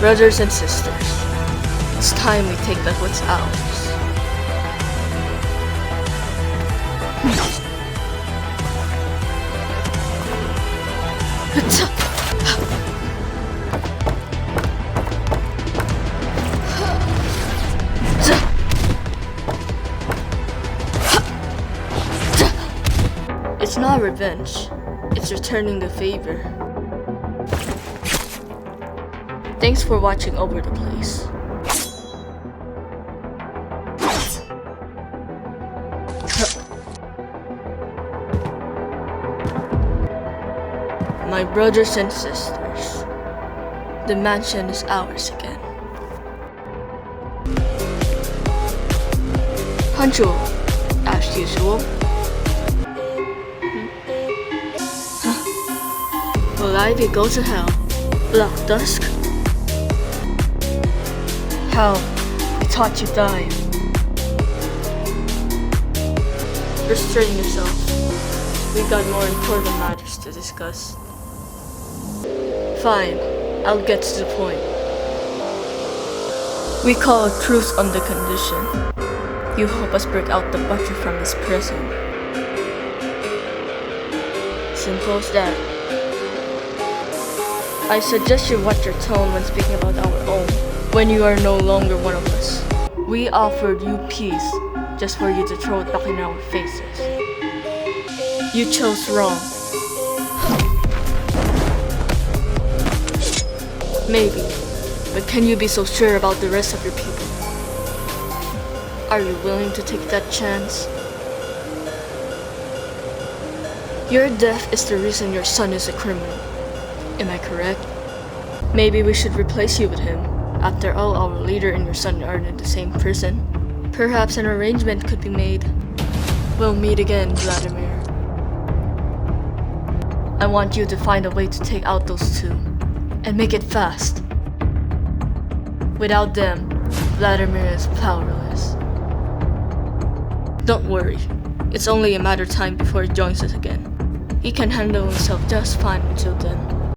brothers and sisters, it's time we take back what's ours. It's not revenge, it's returning the favor. Thanks for watching Over the Place. My brothers and sisters, the mansion is ours again. Hancho, as usual. Will Ivy go to hell? Black Dusk? How? I thought you died. Restrain yourself. We got more important matters to discuss. Fine, I'll get to the point. We call a truce on the condition you help us break out the butcher from his prison. Simple as that. I suggest you watch your tone when speaking about our own, when you are no longer one of us. We offered you peace just for you to throw it back in our faces. You chose wrong. Maybe, but can you be so sure about the rest of your people? Are you willing to take that chance? Your death is the reason your son is a criminal. Am I correct? Maybe we should replace you with him. After all, our leader and your son are in the same prison. Perhaps an arrangement could be made. We'll meet again, Vladimir. I want you to find a way to take out those two, and make it fast. Without them, Vladimir is powerless. Don't worry, it's only a matter of time before he joins us again. He can handle himself just fine until then.